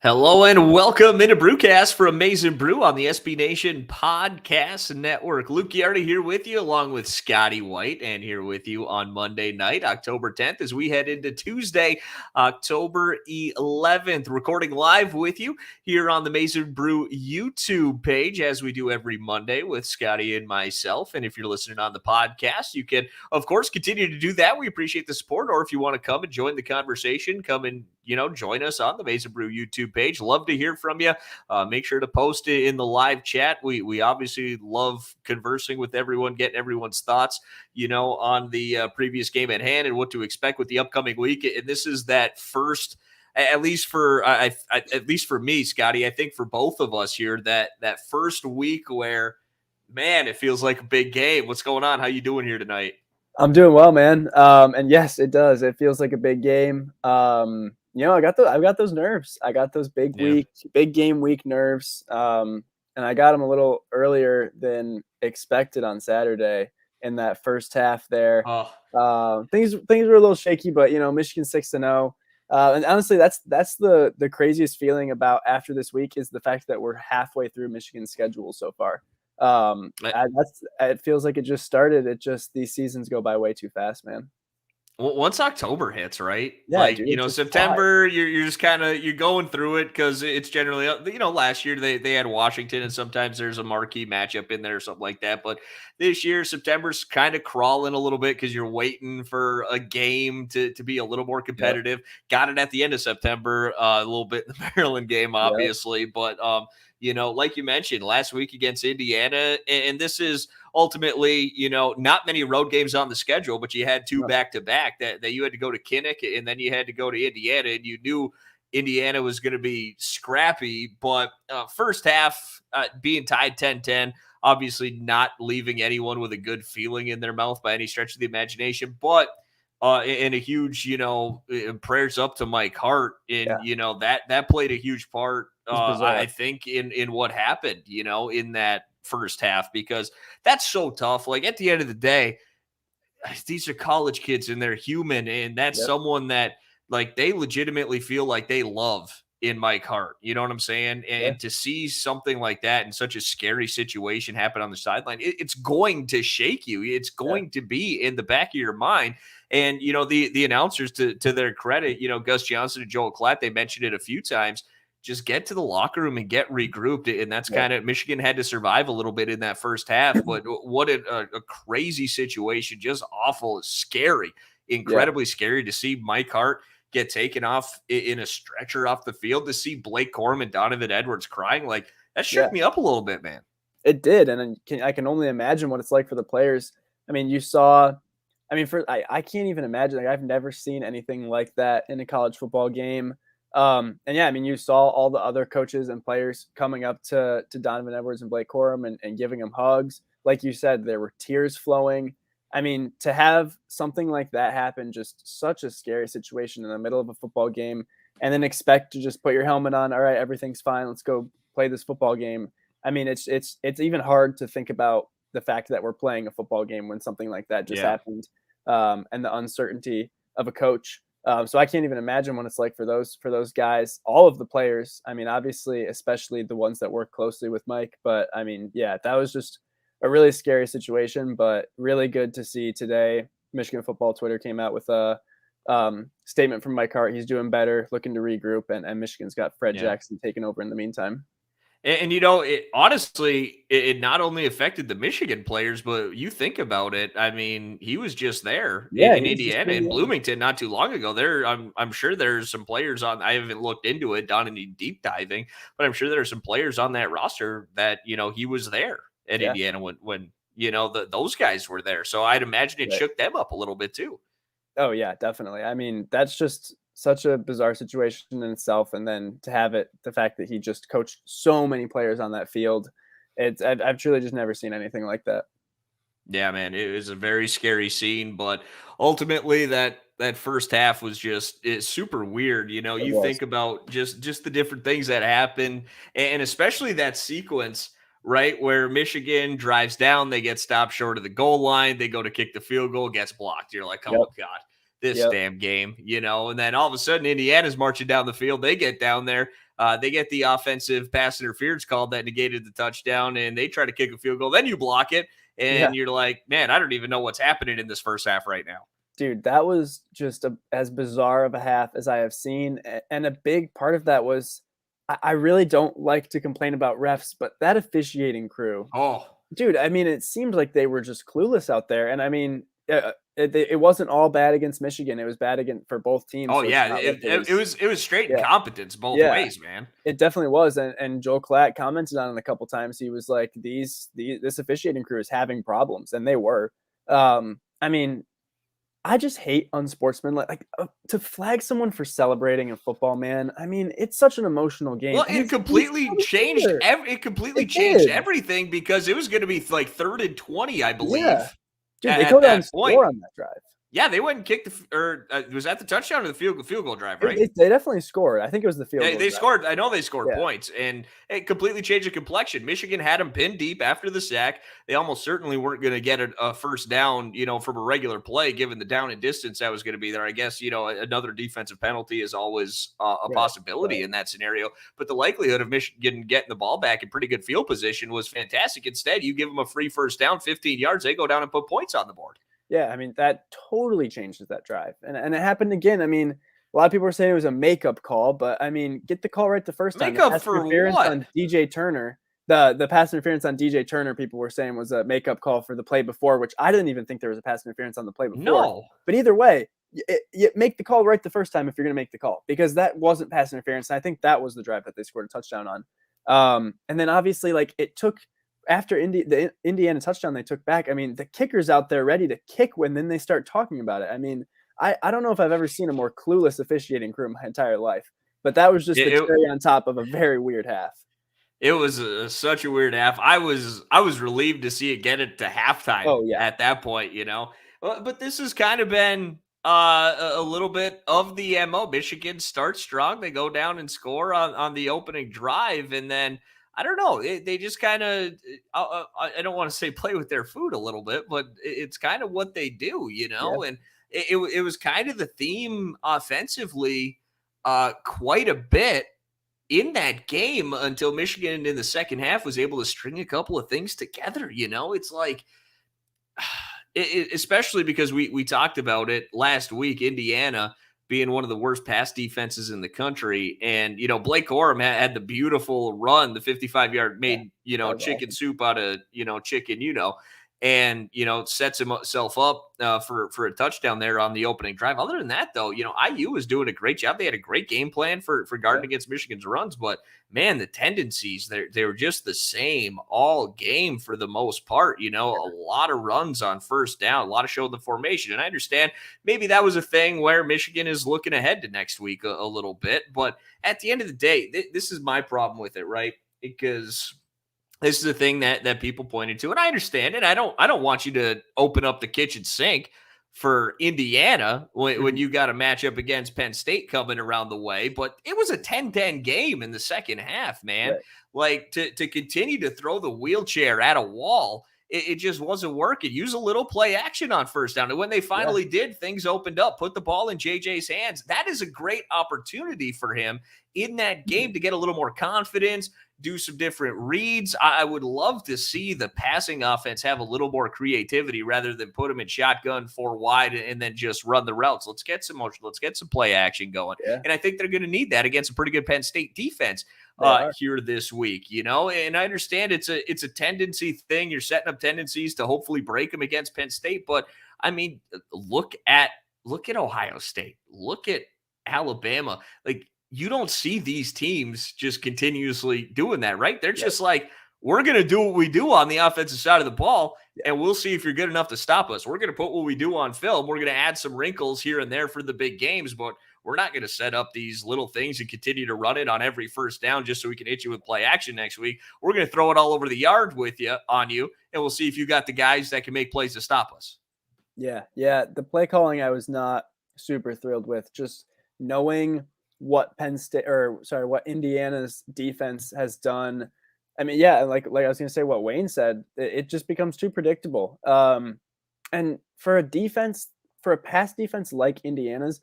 Hello and welcome into Brewcast for Amazing Brew on the SB Nation Podcast Network. Luke Giardi here with you, along with Scotty White, and here with you on Monday night, October 10th, as we head into Tuesday, October 11th. Recording live with you here on the Amazing Brew YouTube page, as we do every Monday with Scotty and myself. And if you're listening on the podcast, you can, of course, continue to do that. We appreciate the support. Or if you want to come and join the conversation, come and join us on the Amazing Brew YouTube page. Love to hear from you. Make sure to post it in the live chat. We obviously love conversing with everyone, getting everyone's thoughts, on the previous game at hand and what to expect with the upcoming week. And this is that first, at least for me, Scotty, I think for both of us here, that first week where, man, it feels like a big game. What's going on? How you doing here tonight? I'm doing well, man. And yes, it does. It feels like a big game. I've got those nerves. I got those big game week nerves. And I got them a little earlier than expected on Saturday in that first half there. Things were a little shaky, but Michigan 6-0. And honestly, that's the craziest feeling about after this week is the fact that we're halfway through Michigan's schedule so far. It feels like it just started. These seasons go by way too fast, man. Well, once October hits, right? Yeah, dude, September, you're just kind of, you're going through it because it's generally, last year they had Washington and sometimes there's a marquee matchup in there or something like that. But this year, September's kind of crawling a little bit because you're waiting for a game to be a little more competitive. Yep. Got it at the end of September, a little bit in the Maryland game, obviously. Yep. But, like you mentioned, last week against Indiana, and this is ultimately, not many road games on the schedule, but you had two back-to-back that you had to go to Kinnick and then you had to go to Indiana, and you knew Indiana was going to be scrappy. But first half being tied 10-10, obviously not leaving anyone with a good feeling in their mouth by any stretch of the imagination. But and a huge, prayers up to Mike Hart. And, that played a huge part, I think, in what happened, in that first half, because that's so tough. Like, at the end of the day, these are college kids and they're human. And that's someone that, like, they legitimately feel like they love in Mike Hart. You know what I'm saying? And to see something like that in such a scary situation happen on the sideline, it's going to shake you. It's going to be in the back of your mind. And, the announcers, to their credit, Gus Johnson and Joel Klatt, they mentioned it a few times, just get to the locker room and get regrouped. And that's kind of, Michigan had to survive a little bit in that first half. But what a crazy situation, just awful, scary, incredibly scary to see Mike Hart get taken off in a stretcher off the field, to see Blake Corum and Donovan Edwards crying. Like, that shook me up a little bit, man. It did. And I can only imagine what it's like for the players. I mean, I can't even imagine. Like, I've never seen anything like that in a college football game. You saw all the other coaches and players coming up to Donovan Edwards and Blake Corum and giving them hugs. Like you said, there were tears flowing. I mean, to have something like that happen, just such a scary situation in the middle of a football game, and then expect to just put your helmet on. All right, everything's fine. Let's go play this football game. I mean, it's even hard to think about the fact that we're playing a football game when something like that just happened, and the uncertainty of a coach. So I can't even imagine what it's like for those guys, all of the players. I mean, obviously, especially the ones that work closely with Mike. But I mean, that was just a really scary situation, but really good to see today. Michigan football Twitter came out with a statement from Mike Hart. He's doing better, looking to regroup, and Michigan's got Fred Jackson taking over in the meantime. And it not only affected the Michigan players, but you think about it. I mean, he was just there in Indiana and Bloomington not too long ago. I'm sure there's some players on. I haven't looked into it, done any deep diving, but I'm sure there are some players on that roster that he was there at Indiana when those guys were there. So I'd imagine it shook them up a little bit too. Oh yeah, definitely. I mean, that's just such a bizarre situation in itself. And then to have the fact that he just coached so many players on that field, I've truly just never seen anything like that. Yeah, man, it was a very scary scene, but ultimately that first half was it's super weird. You think about just the different things that happened, and especially that sequence, right, where Michigan drives down, they get stopped short of the goal line, they go to kick the field goal, gets blocked. You're like, oh God. this Yep. damn game, and then all of a sudden Indiana's marching down the field. They get down there. They get the offensive pass interference called that negated the touchdown, and they try to kick a field goal. Then you block it, Yeah. and you're like, man, I don't even know what's happening in this first half right now. Dude, that was just as bizarre of a half as I have seen. And a big part of that was I really don't like to complain about refs, but that officiating crew, Oh, dude, I mean, it seemed like they were just clueless out there. And I mean, it wasn't all bad against Michigan. It was bad again for both teams. oh So it's yeah, not like it was straight yeah, incompetence both yeah, ways, man. it definitely was. And Joel Klatt commented on it a couple times. He was like, this officiating crew is having problems. And they were. I mean, I just hate unsportsmanlike to flag someone for celebrating in football, man. I mean, it's such an emotional game. Well, And it he's completely on the changed. finger. It completely It changed did. everything because it was going to be like 3rd and 20, I Yeah. believe, Dude, they at go down and that point. score on that drive. Yeah, they went and kicked or was that the touchdown or the field goal drive, They right? they they definitely scored. I think it was the field goal They drive. scored. I know they scored Yeah. points, and it completely changed the complexion. Michigan had them pinned deep after the sack. They almost certainly weren't going to get a first down, from a regular play, given the down and distance that was going to be there. I guess another defensive penalty is always a Right. possibility Right. in that scenario. But the likelihood of Michigan getting the ball back in pretty good field position was fantastic. Instead, you give them a free first down, 15 yards, they go down and put points on the board. Yeah, I mean, that totally changes that drive. And it happened again. I mean, a lot of people were saying it was a makeup call, but I mean, get the call right the first time. Make The up pass for interference what? on DJ Turner, the pass interference on DJ Turner, people were saying was a makeup call for the play before, which I didn't even think there was a pass interference on the play before. No. But either way, you make the call right the first time if you're going to make the call, because that wasn't pass interference. And I think that was the drive that they scored a touchdown on. And then obviously, like, it took after the Indiana touchdown they took back. I mean, the kicker's out there ready to kick when then they start talking about it. I mean, I don't know if I've ever seen a more clueless officiating crew in my entire life, but that was just It, the it, cherry on top of a very weird half. It was such a weird half. I was relieved to see it get it to halftime Oh yeah, at that point. But this has kind of been a little bit of the MO. Michigan starts strong. They go down and score on the opening drive, and then I don't know. They just kind of I don't want to say play with their food a little bit, but it's kind of what they do. yeah, And it was kind of the theme offensively, quite a bit in that game until Michigan in the second half was able to string a couple of things together. It's like, especially because we talked about it last week, Indiana being one of the worst pass defenses in the country. And, Blake Corum had the beautiful run, the 55-yard yeah. made, That was chicken awesome. soup out of, chicken, and, sets himself up for a touchdown there on the opening drive. Other than that, though, IU was doing a great job. They had a great game plan for Yeah, guarding against Michigan's runs, but man, the tendencies, they were just the same all game for the most part. A lot of runs on first down, a lot of show the formation. And I understand maybe that was a thing where Michigan is looking ahead to next week a little bit. But at the end of the day, this is my problem with it, right? Because this is a thing that people pointed to, and I understand it. I don't want you to open up the kitchen sink for Indiana when mhm, you got a matchup against Penn State coming around the way, but it was a 10-10 game in the second half, man. right. Like to continue to throw the wheelchair at a wall, it just wasn't working. Use a little play action on first down. And when they Yeah, finally did, things opened up. Put the ball in JJ's hands. That is a great opportunity for him in that game to get a little more confidence, do some different reads. I would love to see the passing offense have a little more creativity rather than put them in shotgun 4 wide and then just run the routes. Let's get some motion. Let's get some play action going. yeah, And I think they're going to need that against a pretty good Penn State defense they are. here this week. And I understand it's a tendency thing. You're setting up tendencies to hopefully break them against Penn State. But I mean, look at Ohio State. Look at Alabama. Like, you don't see these teams just continuously doing that, right? They're Yep. just like, we're going to do what we do on the offensive side of the ball, Yeah. and we'll see if you're good enough to stop us. We're going to put what we do on film. We're going to add some wrinkles here and there for the big games, but we're not going to set up these little things and continue to run it on every first down just so we can hit you with play action next week. We're going to throw it all over the yard on you, and we'll see if you got the guys that can make plays to stop us. Yeah, yeah. The play calling I was not super thrilled with. Just knowing what Indiana's defense has done. I mean, yeah, like I was gonna say what Wayne said, it just becomes too predictable. And for a defense, for a pass defense like Indiana's,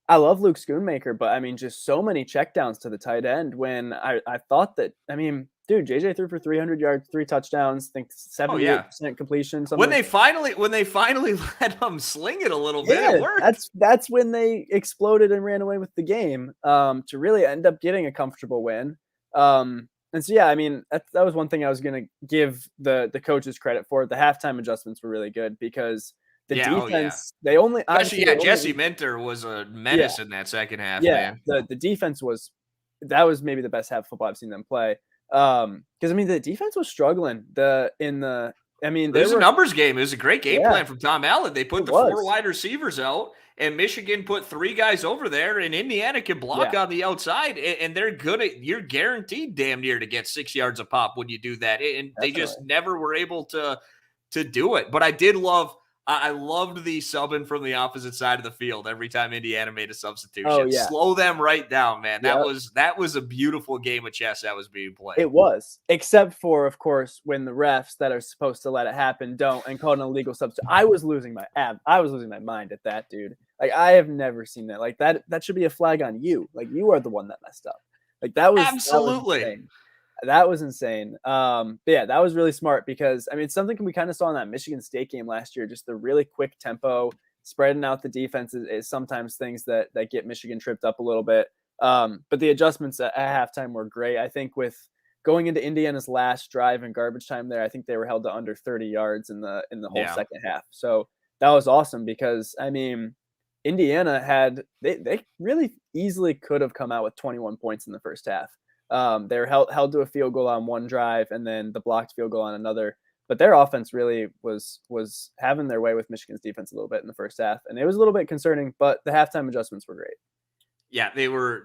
I love Luke Schoonmaker, but I mean, just so many checkdowns to the tight end when I thought that, I mean, dude, JJ threw for 300 yards, 3 touchdowns, I think Oh yeah. 78% completion, something When like they finally let him sling it a little bit, it yeah, worked. that's when they exploded and ran away with the game, to really end up getting a comfortable win. And so, yeah, I mean, that was one thing I was gonna give the coaches credit for. The halftime adjustments were really good because the Yeah, oh yeah. defense, they only Especially, obviously yeah, they only Jesse Minter was a yeah, menace in that second half, yeah, man. the defense was that was maybe the best half of football I've seen them play. Because I mean, the defense was struggling. I mean, It there was a were numbers game. It was a great game yeah, plan from Tom Allen. They put it the 4 was. wide receivers out, and Michigan put 3 guys over there, and Indiana can block Yeah, on the outside, and they're good at. You're guaranteed damn near to get 6 yards a pop when you do that, and they just definitely. never were able to do it. But I did love. I loved the subbing from the opposite side of the field every time Indiana made a Oh, substitution. yeah. Slow them right down, man. That Yep. was a beautiful game of chess that was being played. It was, except for, of course, when the refs that are supposed to let it happen don't and call an illegal substitute. I was losing my mind at that, dude. Like, I have never seen that. Like, that should be a flag on you. Like, you are the one that messed up. Like, that was Absolutely. insane. That was insane. But yeah, that was really smart because I mean, it's something we kind of saw in that Michigan State game last year. Just the really quick tempo, spreading out the defense is sometimes things that get Michigan tripped up a little bit. But the adjustments at halftime were great. I think with going into Indiana's last drive and garbage time there, I think they were held to under 30 yards in the whole Yeah. second half. So that was awesome because I mean, Indiana had they really easily could have come out with 21 points in the first half. They were held to a field goal on one drive and then the blocked field goal on another. But their offense really was having their way with Michigan's defense a little bit in the first half, and it was a little bit concerning. But the halftime adjustments were great. Yeah, they were,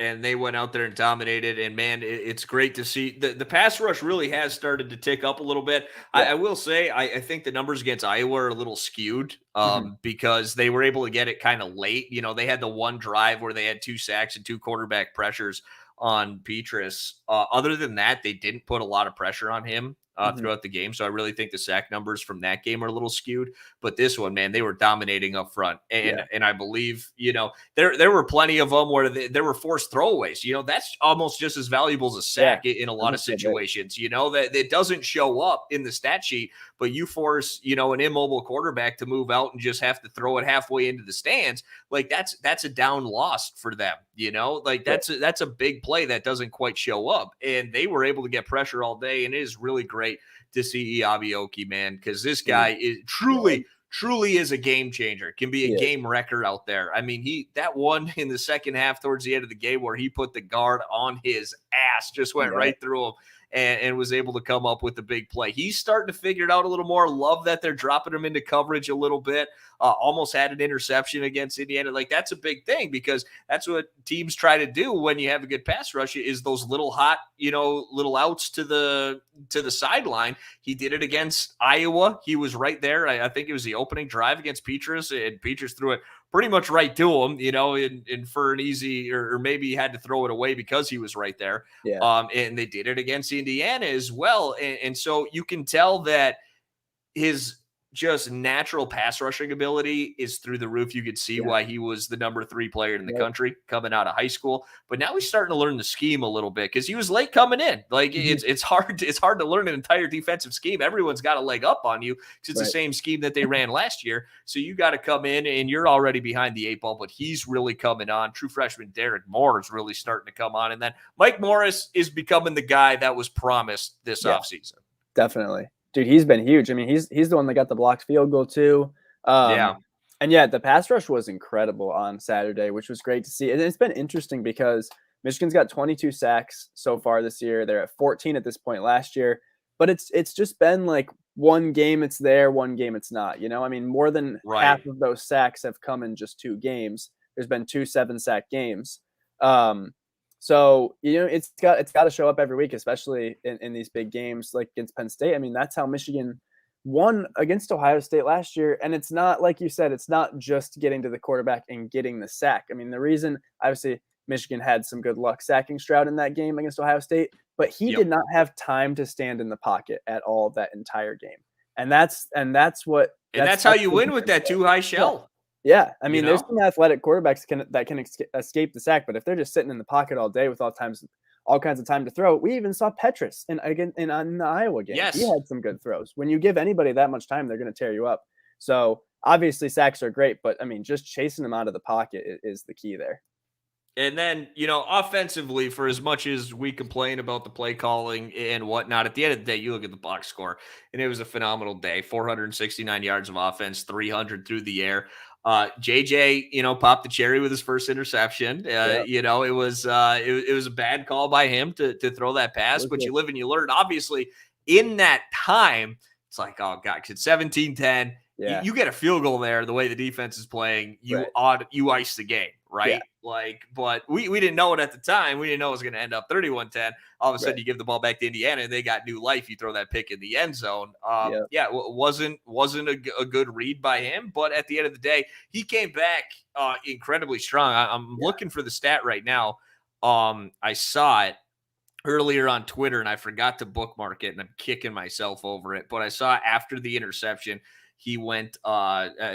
and they went out there and dominated. And man, it's great to see the pass rush really has started to tick up a little bit. Yeah. I will say, I think the numbers against Iowa are a little skewed Mhm. because they were able to get it kind of late. You know, they had the one drive where they had 2 sacks and 2 quarterback pressures on Petrus. Other than that, they didn't put a lot of pressure on him Mhm. throughout the game. So I really think the sack numbers from that game are a little skewed. But this one, man, they were dominating up front, and Yeah. I believe there were plenty of them where there were forced throwaways. That's almost just as valuable as a Yeah. sack in a lot Those are of so big. situations. That it doesn't show up in the stat sheet, but you force an immobile quarterback to move out and just have to throw it halfway into the stands. Like that's a down loss for them. Like Right. that's a big play that doesn't quite show up, and they were able to get pressure all day, and it is really great to see Iabioki, man, because this Dude, guy is yeah, truly is a game changer, can be he a is. game wrecker out there. I mean, that one in the second half towards the end of the game where he put the guard on his ass, just went Yeah. right through him and was able to come up with a big play. He's starting to figure it out a little more. Love that they're dropping him into coverage a little bit. Almost had an interception against Indiana. Like, that's a big thing because that's what teams try to do when you have a good pass rush is those little hot, little outs to the sideline. He did it against Iowa. He was right there. I think it was the opening drive against Petrus, and Petrus threw it pretty much right to him, and for an easy, or maybe he had to throw it away because he was right there. Yeah. And they did it against Indiana as well. And so you can tell that his just natural pass rushing ability is through the roof. You could see Yeah. why he was the number 3 player in the Yep. country coming out of high school. But now he's starting to learn the scheme a little bit because he was late coming in. Like Mhm. it's hard to learn an entire defensive scheme. Everyone's got a leg up on you because it's the Right. same scheme that they ran last year. So you got to come in and you're already behind the 8 ball. But he's really coming on. True freshman Derek Moore is really starting to come on, and then Mike Morris is becoming the guy that was promised this Yeah. offseason. Definitely. Dude, he's been huge. I mean, he's the one that got the blocked field goal too. Yeah. And yeah, the pass rush was incredible on Saturday, which was great to see. And it's been interesting because Michigan's got 22 sacks so far this year. They're at 14 at this point last year. But it's just been like one game it's there, one game it's not. I mean, more than Right. half of those sacks have come in just 2 games. There's been 2 7-sack games. So it's got to show up every week, especially in these big games like against Penn State. I mean, that's how Michigan won against Ohio State last year. And it's not, like you said, it's not just getting to the quarterback and getting the sack. I mean, the reason, obviously, Michigan had some good luck sacking Stroud in that game against Ohio State, but he Yep. did not have time to stand in the pocket at all that entire game. And that's what And that's how you the win with defense that does. too high Yeah. shell. Yeah, I You mean, there's know? some athletic quarterbacks that can escape the sack, but if they're just sitting in the pocket all day with all kinds of time to throw, we even saw Petrus in the Iowa game. He Yes. had some good throws. When you give anybody that much time, they're going to tear you up. So obviously sacks are great, but I mean, just chasing them out of the pocket is the key there. And then, offensively, for as much as we complain about the play calling and whatnot, at the end of the day, you look at the box score, and it was a phenomenal day. 469 yards of offense, 300 through the air. JJ, popped the cherry with his first interception. Yeah, It was a bad call by him to throw that pass, but was you live and you learn. Obviously, in that time, it's like, oh god, it's 17-10. You, yeah, you get a field goal there. The way the defense is playing, right, you ice the game, yeah, right? Like, but we didn't know it at the time. We didn't know it was going to end up 31-10. All of a right, sudden, you give the ball back to Indiana, and they got new life. You throw that pick in the end zone. yeah, Yeah, wasn't a good read by him, but at the end of the day, he came back incredibly strong. I'm yeah, looking for the stat right now. I saw it earlier on Twitter and I forgot to bookmark it and I'm kicking myself over it. But I saw after the interception, he went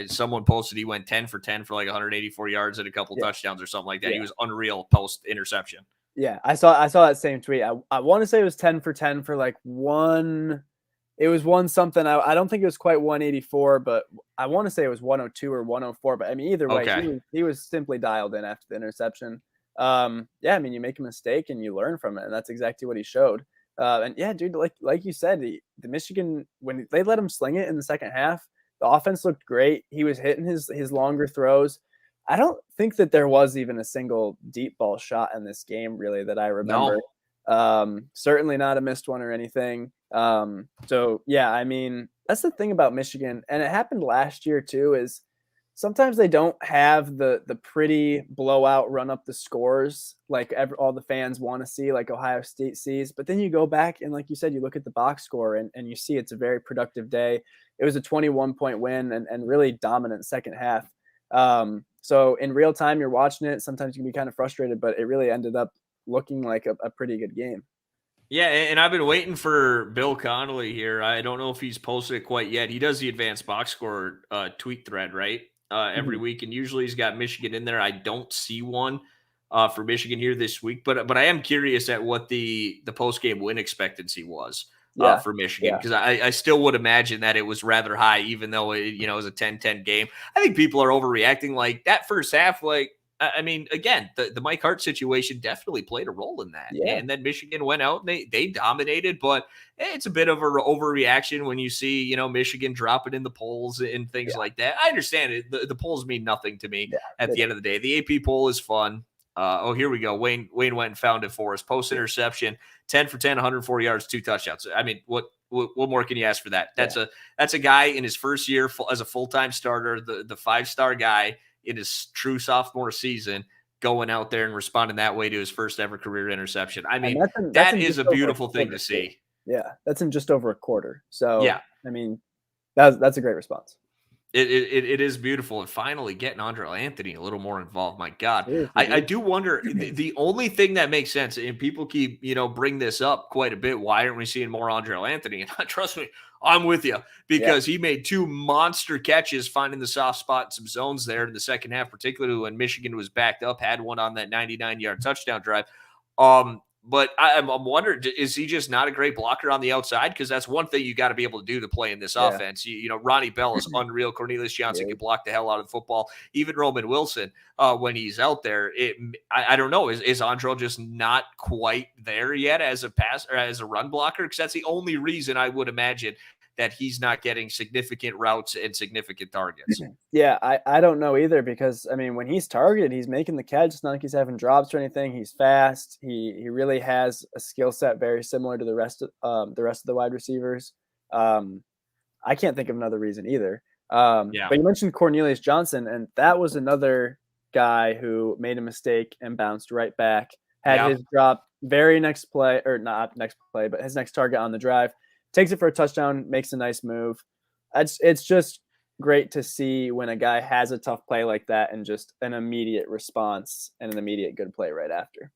someone posted he went 10 for 10 for like 184 yards and a couple yeah, touchdowns or something like that. He yeah. was unreal post interception. Yeah, I saw that same tweet. I want to say it was 10 for 10 for like one. It was one something. I don't think it was quite 184, but I want to say it was 102 or 104. But I mean, either way, Okay. he was simply dialed in after the interception. Yeah, I mean, you make a mistake and you learn from it, and that's exactly what he showed. And yeah, dude, like you said, the Michigan, when they let him sling it in the second half, the offense looked great. He was hitting his longer throws. I don't think that there was even a single deep ball shot in this game, really, that I remember. No. Certainly not a missed one or anything. So yeah, I mean, that's the thing about Michigan, and it happened last year too, is sometimes they don't have the pretty blowout run up the scores like all the fans want to see, like Ohio State sees. But then you go back and, like you said, you look at the box score and you see it's a very productive day. It was a 21-point win and really dominant second half. So in real time, you're watching it. Sometimes you can be kind of frustrated, but it really ended up looking like a pretty good game. Yeah, and I've been waiting for Bill Connolly here. I don't know if he's posted it quite yet. He does the advanced box score tweet thread, right? Every Mhm. week, and usually he's got Michigan in there. I don't see one for Michigan here this week, but I am curious at what the post game win expectancy was Yeah, for Michigan yeah, because I still would imagine that it was rather high, even though it was a 10-10 game. I think people are overreacting. Like that first half, like I mean, again, the Mike Hart situation definitely played a role in that. yeah, And then Michigan went out and they dominated, but it's a bit of an overreaction when you see, Michigan dropping in the polls and things yeah, like that. I understand it. The polls mean nothing to me yeah. at They the do. end of the day. The AP poll is fun. Here we go. Wayne went and found it for us. Post Yeah, interception, 10 for 10, 104 yards, 2 touchdowns. I mean, what more can you ask for that? yeah, That's a guy in his first year as a full-time starter, the 5-star guy in his true sophomore season going out there and responding that way to his first ever career interception. I and mean, that's that in is just a over a beautiful thing to quarter too. see. Yeah, that's in just over a quarter. So Yeah. I mean, that's a great response. It is beautiful, and finally getting Andre Anthony a little more involved. My God, Seriously, I dude. do wonder. The only thing that makes sense, and people keep bring this up quite a bit. Why aren't we seeing more Andre Anthony? And trust me, I'm with you Yeah, because he made 2 monster catches, finding the soft spot in some zones there in the second half, particularly when Michigan was backed up. Had one on that 99-yard touchdown drive. But I'm wondering, is he just not a great blocker on the outside? Because that's one thing you got to be able to do to play in this yeah, offense. Ronnie Bell is unreal. Cornelius yeah, Johnson can block the hell out of the football. Even Roman Wilson, when he's out there, I don't know. Is Andro just not quite there yet as a pass or as a run blocker? Because that's the only reason I would imagine that he's not getting significant routes and significant targets. yeah. I don't know either because I mean, when he's targeted, he's making the catch. It's not like he's having drops or anything. He's fast. He really has a skill set very similar to the rest of the wide receivers. Um, I can't think of another reason either. Yeah. But you mentioned Cornelius Johnson, and that was another guy who made a mistake and bounced right back. Had Yeah. his drop very next play, or not next play, but his next target on the drive. Takes it for a touchdown, makes a nice move. It's just great to see when a guy has a tough play like that and just an immediate response and an immediate good play right after.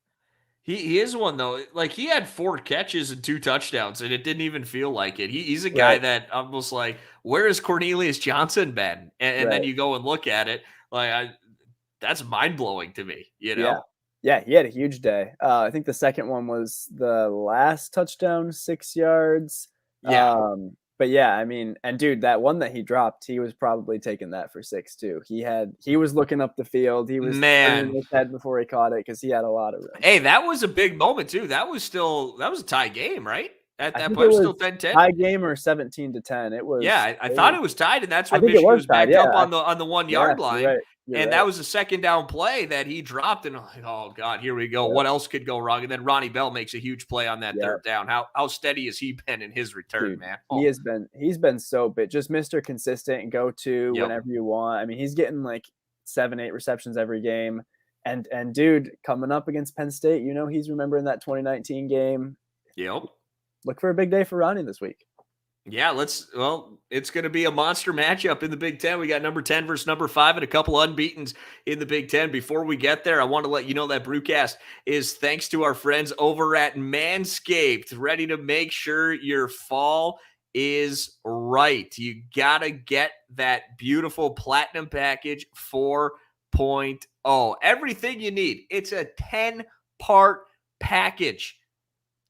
He is one though. Like he had 4 catches and 2 touchdowns, and it didn't even feel like it. He's a guy Right, that almost like, where is Cornelius Johnson been? And then right. you go and look at it. That's mind blowing to me, you Yeah. know? Yeah, he had a huge day. I think the second one was the last touchdown, 6 yards. Yeah, But yeah, I mean, and dude, that one that he dropped, he was probably taking that for 6 too. He was looking up the field. He was turning man. his head before he caught it because he had a lot of room. Hey, that was a big moment too. That was a tie game, right? At I that think point, it it was still was 10-10. tie game or 17-10. Yeah, I It thought was it was tied, and that's I when think it Michigan was was tied, backed yeah. up on the 1 Yeah, yard you're line, right. You're and right. that was a second down play that he dropped. And I'm like, oh god, here we go. Yep, What else could go wrong? And then Ronnie Bell makes a huge play on that yep. third down. How steady has he been in his return, Dude, man? he Oh, has been he's been so big, just Mr. Consistent and go to yep, whenever you want. I mean, he's getting like 7, 8 receptions every game. And dude, coming up against Penn State, he's remembering that 2019 game. yep. Look for a big day for Ronnie this week. Yeah, it's going to be a monster matchup in the Big Ten. We got number 10 versus number 5 and a couple unbeatens in the Big Ten. Before we get there, I want to let you know that Brewcast is thanks to our friends over at Manscaped, ready to make sure your fall is right. You got to get that beautiful platinum package 4.0. Everything you need. It's a 10-part package.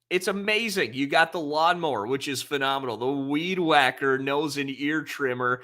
It's amazing. You got the lawnmower, which is phenomenal. The weed whacker, nose and ear trimmer.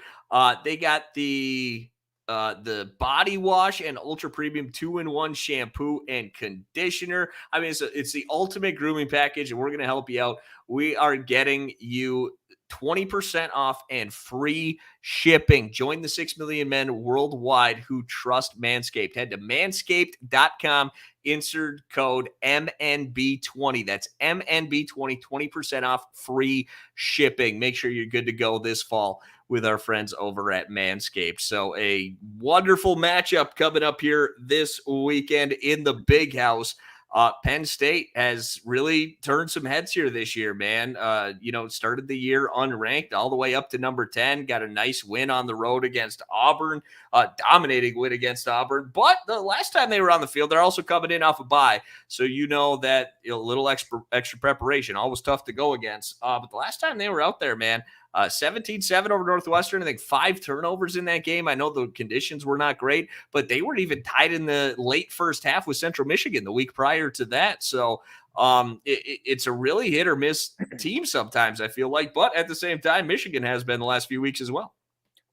They got the body wash and ultra premium 2-in-1 shampoo and conditioner. I mean, it's the ultimate grooming package, and we're going to help you out. We are getting you 20% off and free shipping. Join the 6 million men worldwide who trust Manscaped. Head to manscaped.com, insert code MNB20. That's MNB20, 20% off, free shipping. Make sure you're good to go this fall with our friends over at Manscaped. So a wonderful matchup coming up here this weekend in the Big House. Penn State has really turned some heads here this year, man. Started the year unranked all the way up to number 10, got a nice win on the road against Auburn, dominating win against Auburn. But the last time they were on the field, they're also coming in off a bye. So that a little extra preparation, always tough to go against. But the last time they were out there, man, 17-7 over Northwestern. I think 5 turnovers in that game. I know the conditions were not great, but they weren't even tied in the late first half with Central Michigan the week prior to that. So it's a really hit or miss team sometimes, I feel like. But at the same time, Michigan has been the last few weeks as well.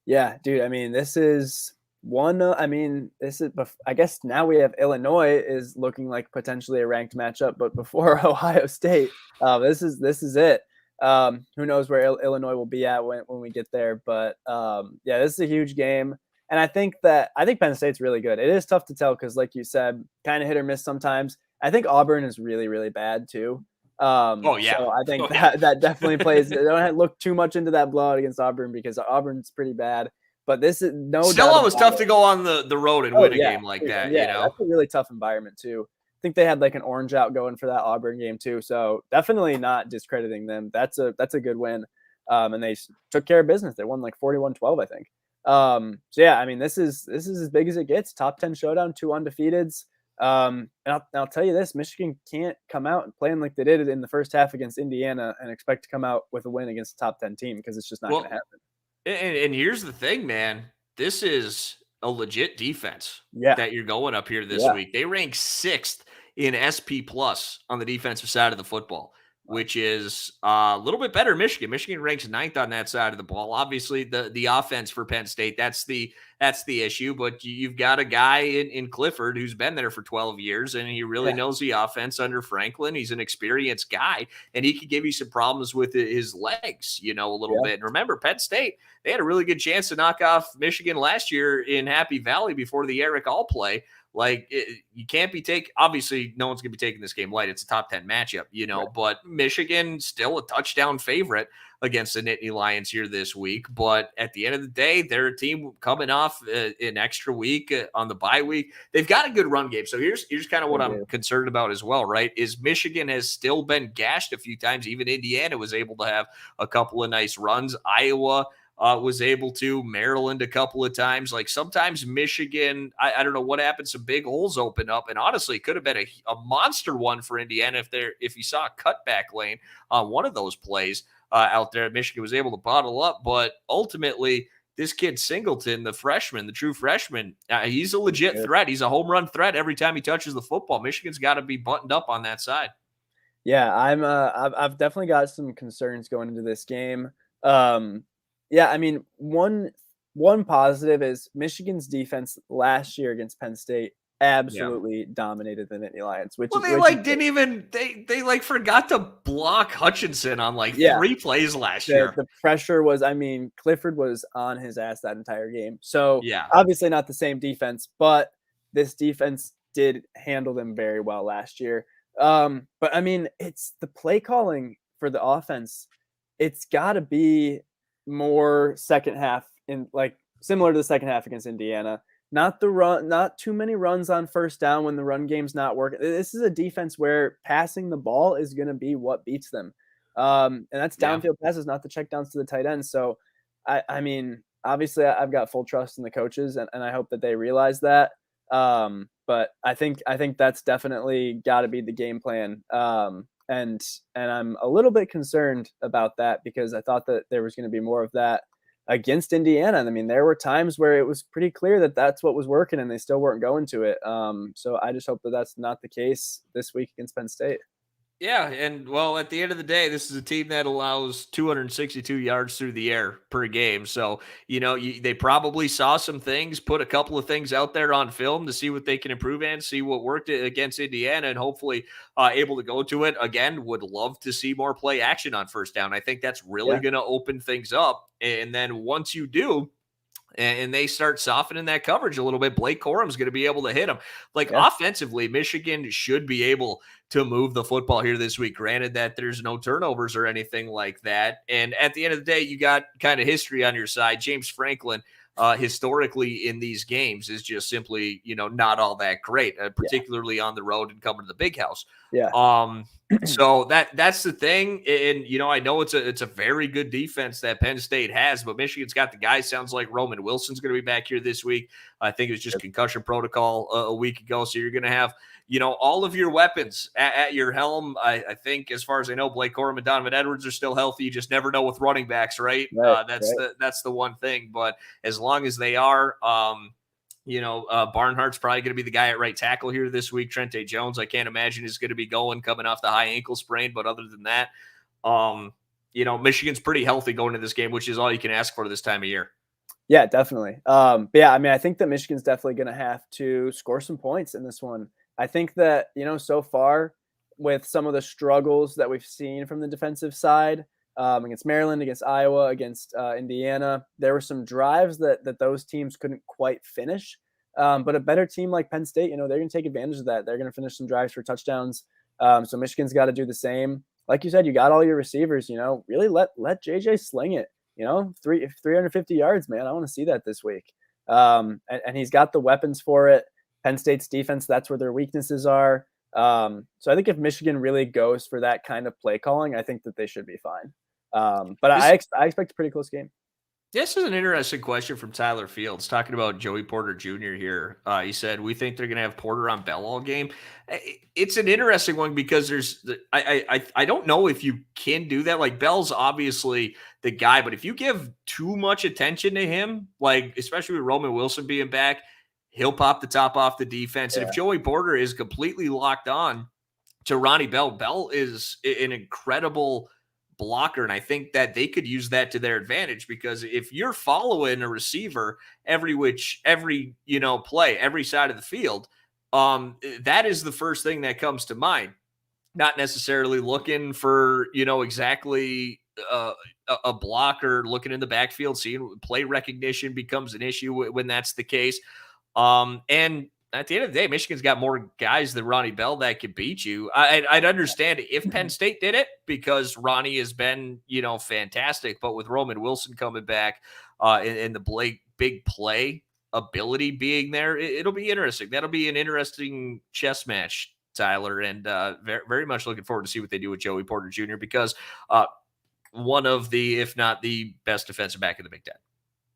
Yeah, dude. I mean, this is one. I guess now we have Illinois is looking like potentially a ranked matchup, but before Ohio State, this is it. Who knows where Illinois will be at when we get there? But yeah, this is a huge game, and I think Penn State's really good. It is tough to tell because, like you said, kind of hit or miss sometimes. I think Auburn is really, really bad too. Oh, yeah. So I think Oh, yeah. that definitely plays. Don't look too much into that blowout against Auburn because Auburn's pretty bad. But this is no Still doubt always about tough it. to go on the road and Oh win a yeah, game like dude, that, yeah, that's a really tough environment too. I think they had like an orange out going for that Auburn game too. So definitely not discrediting them. That's a good win. And they took care of business. They won like 41-12, I think. So yeah, I mean, this is as big as it gets. Top 10 showdown, 2 undefeateds. And I'll tell you this: Michigan can't come out and playing like they did in the first half against Indiana and expect to come out with a win against a top 10 team because it's just not going to happen. And here's the thing, man. This is a legit defense Yeah, that you're going up here this yeah. week. They rank 6th in SP plus on the defensive side of the football, Wow. which is a little bit better. Michigan ranks 9th on that side of the ball. Obviously, the offense for Penn State, that's the issue. But you've got a guy in Clifford who's been there for 12 years, and he really Yeah. knows the offense under Franklin. He's an experienced guy, and he could give you some problems with his legs, a little bit. And remember, Penn State, they had a really good chance to knock off Michigan last year in Happy Valley before the Eric All play. You can't be obviously no one's going to be taking this game light. It's a top 10 matchup, Right. but Michigan still a touchdown favorite against the Nittany Lions here this week. But at the end of the day, they're a team coming off an extra week on the bye week. They've got a good run game. So here's kind of what I'm concerned about as well, right? Is Michigan has still been gashed a few times. Even Indiana was able to have a couple of nice runs. Iowa was able to. Maryland a couple of times. Like sometimes Michigan, I don't know what happened. Some big holes open up, and honestly, it could have been a monster one for Indiana if you saw a cutback lane on one of those plays out there. Michigan was able to bottle up, but ultimately this kid Singleton, the freshman, the true freshman, he's a legit Good. threat. He's a home run threat every time he touches the football. Michigan's got to be buttoned up on that side. Yeah, I've definitely got some concerns going into this game. Um, yeah, I mean, one positive is Michigan's defense last year against Penn State Yeah. absolutely dominated the Nittany Lions, Well, they which is like didn't even they like forgot to block Hutchinson on like yeah. 3 plays last The year. the pressure was, I mean, Clifford was on his ass that entire game. So, Yeah. obviously not the same defense, but this defense did handle them very well last year. But I mean, it's the play calling for the offense. It's got to be more second half in like similar to the second half against Indiana. Not the run, not too many runs on first down when the run game's not working. This is a defense where passing the ball is going to be what beats them. And that's Yeah. downfield passes, not the checkdowns to the tight end. So, I mean, obviously, I've got full trust in the coaches, and I hope that they realize that. But I think that's definitely got to be the game plan. And I'm a little bit concerned about that because I thought that there was going to be more of that against Indiana. And I mean, there were times where it was pretty clear that that's what was working, and they still weren't going to it. So I just hope that that's not the case this week against Penn State. Yeah, and well, at the end of the day, this is a team that allows 262 yards through the air per game. So, they probably saw some things, put a couple of things out there on film to see what they can improve and see what worked against Indiana, and hopefully able to go to it again. Would love to see more play action on first down. I think that's really Yeah, going to open things up. And then once you do, and they start softening that coverage a little bit, Blake Corum's going to be able to hit them. Like yeah, offensively, Michigan should be able to move the football here this week. Granted that there's no turnovers or anything like that. And at the end of the day, you got kind of history on your side. James Franklin, historically in these games is just simply, not all that great, yeah, particularly on the road and coming to the big house. yeah, Um, so that's the thing. And I know it's a very good defense that Penn State has, but Michigan's got the guys. Sounds like Roman Wilson's going to be back here this week. I think it was just concussion protocol a week ago. So you're going to have, all of your weapons at your helm. I think, as far as I know, Blake Corum and Donovan Edwards are still healthy. You just never know with running backs, right? right, That's right. the one thing. But as long as they are, Barnhart's probably going to be the guy at right tackle here this week. Trente Jones, I can't imagine is going to be coming off the high ankle sprain. But other than that, Michigan's pretty healthy going into this game, which is all you can ask for this time of year. Yeah, definitely. But yeah, I mean, I think that Michigan's definitely going to have to score some points in this one. I think that, so far with some of the struggles that we've seen from the defensive side against Maryland, against Iowa, against Indiana, there were some drives that those teams couldn't quite finish. But a better team like Penn State, they're going to take advantage of that. They're going to finish some drives for touchdowns. So Michigan's got to do the same. Like you said, you got all your receivers, really let JJ sling it. 350 yards, man. I want to see that this week. And he's got the weapons for it. Penn State's defense, that's where their weaknesses are. So I think if Michigan really goes for that kind of play calling, I think that they should be fine. But I expect a pretty close game. This is an interesting question from Tyler Fields talking about Joey Porter Jr. here. He said, we think they're going to have Porter on Bell all game. It's an interesting one because I don't know if you can do that. Like Bell's obviously the guy, but if you give too much attention to him, like especially with Roman Wilson being back, he'll pop the top off the defense. Yeah. And if Joey Porter is completely locked on to Ronnie Bell, Bell is an incredible blocker. And I think that they could use that to their advantage because if you're following a receiver every play, every side of the field, that is the first thing that comes to mind. Not necessarily looking for, exactly a blocker, looking in the backfield, seeing play recognition becomes an issue when that's the case. And at the end of the day, Michigan's got more guys than Ronnie Bell that could beat you. I'd understand if Penn State did it because Ronnie has been, fantastic. But with Roman Wilson coming back and the big play ability being there, it'll be interesting. That'll be an interesting chess match, Tyler. And very, very much looking forward to see what they do with Joey Porter Jr. because one of the, if not the best defensive back in the Big Ten.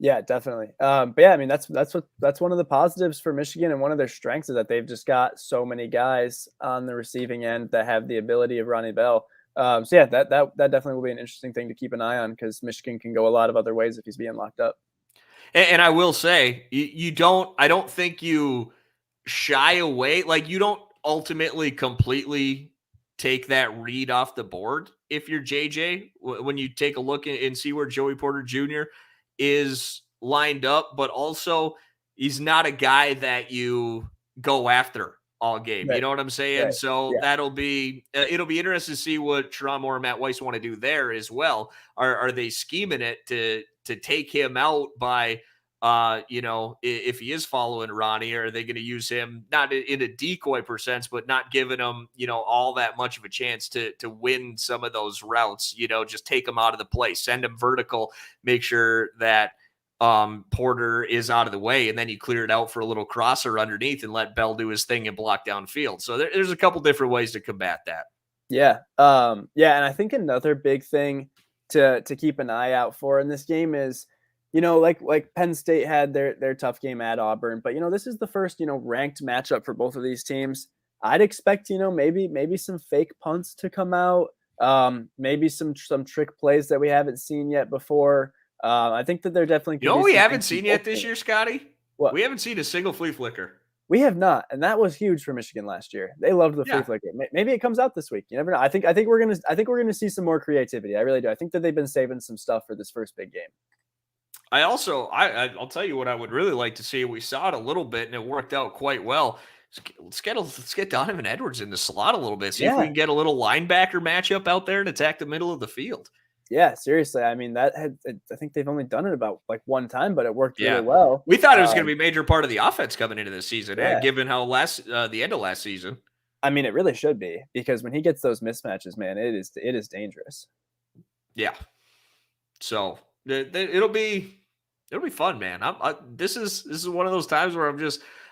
Yeah, definitely. But yeah, I mean that's one of the positives for Michigan, and one of their strengths is that they've just got so many guys on the receiving end that have the ability of Ronnie Bell. So yeah, that definitely will be an interesting thing to keep an eye on because Michigan can go a lot of other ways if he's being locked up. And I will say, I don't think you shy away. Like, you don't ultimately completely take that read off the board if you're JJ when you take a look and see where Joey Porter Jr. is lined up, but also he's not a guy that you go after all game. You Right. know what I'm saying? Right. So Yeah. it'll be interesting to see what Sharon Moore and Matt Weiss want to do there as well. Are they scheming it to take him out by if he is following Ronnie, are they going to use him not in a decoy per sense, but not giving him, all that much of a chance to win some of those routes, just take him out of the play, send him vertical, make sure that Porter is out of the way, and then you clear it out for a little crosser underneath and let Bell do his thing and block downfield. So there's a couple different ways to combat that. Yeah. Yeah. And I think another big thing to keep an eye out for in this game is, like Penn State had their tough game at Auburn, but this is the first, ranked matchup for both of these teams. I'd expect, maybe some fake punts to come out. Maybe some trick plays that we haven't seen yet before. I think that there definitely could be We some haven't things seen from yet both this teams. year, Scotty? What? We haven't seen a single flea flicker. We have not, and that was huge for Michigan last year. They loved the flea Yeah. flicker. Maybe it comes out this week. You never know. I think we're gonna see some more creativity. I really do. I think that they've been saving some stuff for this first big game. I'll tell you what I would really like to see. We saw it a little bit, and it worked out quite well. Let's get Donovan Edwards in the slot a little bit. See if we Yeah. can get a little linebacker matchup out there and attack the middle of the field. Yeah, seriously. I mean, I think they've only done it about like one time, but it worked really Yeah, well. we thought it was going to be a major part of the offense coming into this season, Yeah. given how the end of last season. I mean, it really should be because when he gets those mismatches, man, it is dangerous. Yeah. So it'll be fun, man. This is one of those times where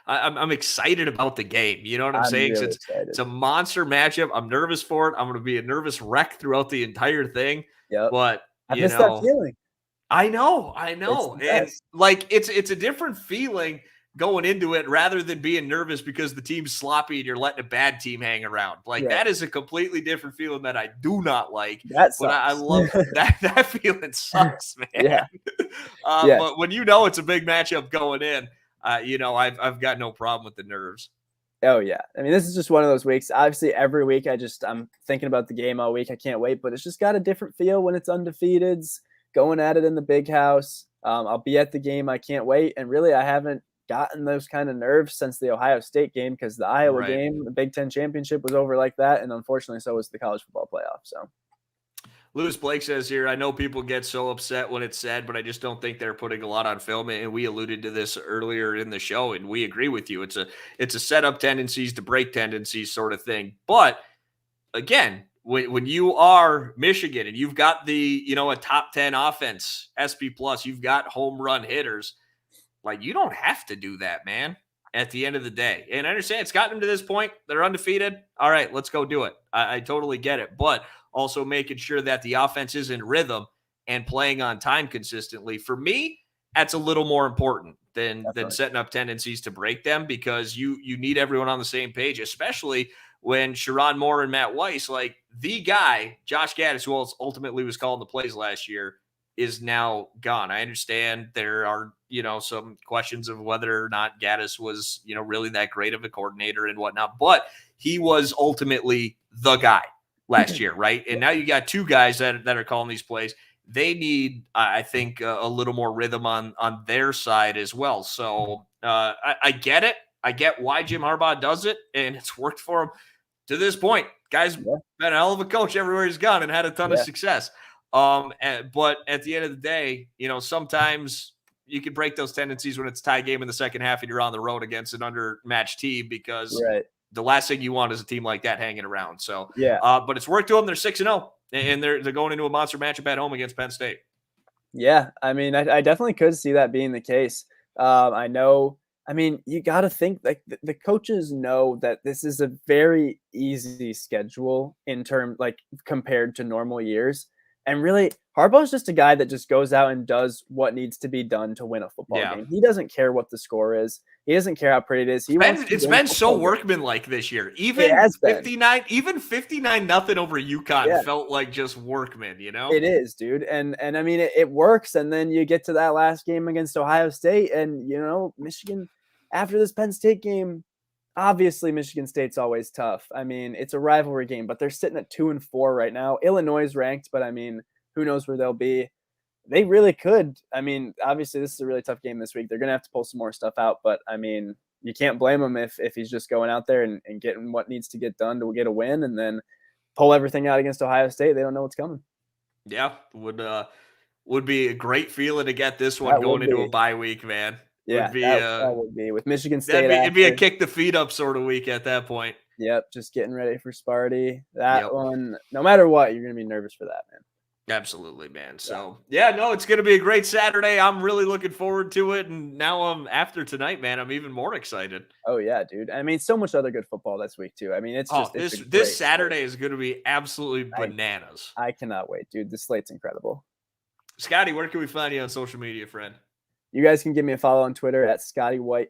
I'm excited about the game. You know what I'm I'm saying? really It's excited. a monster matchup. I'm nervous for it. I'm going to be a nervous wreck throughout the entire thing. Yep. But I miss that feeling. I know, It's the and best. like it's a different feeling going into it rather than being nervous because the team's sloppy and you're letting a bad team hang around. Like Right. that is a completely different feeling that I do not like. That But I sucks. love that feeling sucks, man. Yeah. Yes. But when it's a big matchup going in, I've got no problem with the nerves. Oh yeah. I mean, this is just one of those weeks. Obviously, every week I'm thinking about the game all week. I can't wait, but it's just got a different feel when it's undefeateds, going at it in the big house. I'll be at the game. I can't wait. And really, I haven't gotten those kind of nerves since the Ohio State game because the Iowa Right. game, the Big Ten championship, was over like that, and unfortunately, so was the college football playoff. So. Lewis Blake says here, I know people get so upset when it's said, but I just don't think they're putting a lot on film. And we alluded to this earlier in the show, and we agree with you. It's a set up tendencies to break tendencies sort of thing. But again, when you are Michigan and you've got a top 10 offense, SP plus, you've got home run hitters, like you don't have to do that, man, at the end of the day. And I understand it's gotten them to this point. They're undefeated. All right, let's go do it. I totally get it. But also making sure that the offense is in rhythm and playing on time consistently. For me, that's a little more important than setting up tendencies to break them because you need everyone on the same page, especially when Sharon Moore and Matt Weiss, like the guy, Josh Gaddis, who ultimately was calling the plays last year, is now gone. I understand there are, some questions of whether or not Gaddis was, really that great of a coordinator and whatnot, but he was ultimately the guy last year, right? And now you got two guys that are calling these plays. They need, I think, a little more rhythm on their side as well. So I get it. I get why Jim Harbaugh does it, and it's worked for him to this point. Guy's been a hell of a coach everywhere he's gone and had a ton of success. But at the end of the day, sometimes you can break those tendencies when it's a tie game in the second half and you're on the road against an undermatched team because the last thing you want is a team like that hanging around. So, but it's worked to them. They're 6-0, and they're going into a monster matchup at home against Penn State. Yeah, I mean, I definitely could see that being the case. I know. I mean, you got to think like the coaches know that this is a very easy schedule in terms like compared to normal years. And really, Harbaugh's just a guy that just goes out and does what needs to be done to win a football Yeah. game. He doesn't care what the score is. He doesn't care how pretty it is. It's been so workmanlike this year. Even 59 nothing over UConn felt like just workman, you know? It is, dude. And I mean, it works. And then you get to that last game against Ohio State, and, you know, Michigan, after this Penn State game, obviously Michigan State's always tough. I mean, it's a rivalry game, but they're sitting at 2-4 right now. Illinois is ranked, but I mean, who knows where they'll be. They really could. I mean, obviously this is a really tough game this week. They're going to have to pull some more stuff out, but I mean, you can't blame him if he's just going out there and getting what needs to get done to get a win, and then pull everything out against Ohio State. They don't know what's coming. Yeah, would be a great feeling to get this one going into a bye week, man. Yeah, would be, that would be with Michigan State. It'd be a kick the feet up sort of week at that point. Yep, just getting ready for Sparty. That one, no matter what, you're going to be nervous for that, man. Absolutely, man. So, no, it's going to be a great Saturday. I'm really looking forward to it. And now after tonight, man, I'm even more excited. Oh, yeah, dude. I mean, so much other good football this week, too. I mean, it's just this Saturday is going to be absolutely bananas. I cannot wait, dude. This slate's incredible. Scotty, where can we find you on social media, friend? You guys can give me a follow on Twitter at ScottyWhite_.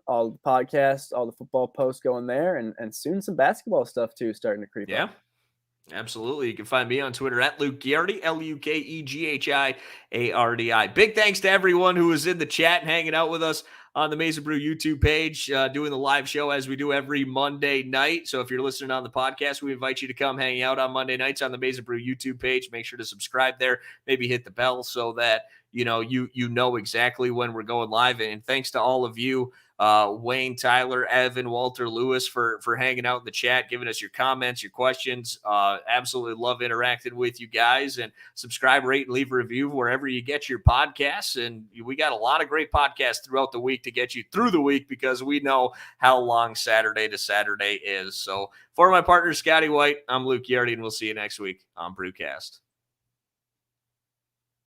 All the podcasts, all the football posts going there, and soon some basketball stuff, too, starting to creep up. Absolutely. You can find me on Twitter at Luke Ghiardi, LUKEGHIARDI. Big thanks to everyone who was in the chat and hanging out with us on the Mesa Brew YouTube page, doing the live show as we do every Monday night. So if you're listening on the podcast, we invite you to come hang out on Monday nights on the Mesa Brew YouTube page. Make sure to subscribe there. Maybe hit the bell so that you know exactly when we're going live. And thanks to all of you, Wayne, Tyler, Evan, Walter, Lewis, for hanging out in the chat, giving us your comments, your questions. Absolutely love interacting with you guys. And subscribe, rate, and leave a review wherever you get your podcasts. And we got a lot of great podcasts throughout the week to get you through the week, because we know how long Saturday to Saturday is. So for my partner, Scotty White, I'm Luke Ghiardi, and we'll see you next week on Brewcast.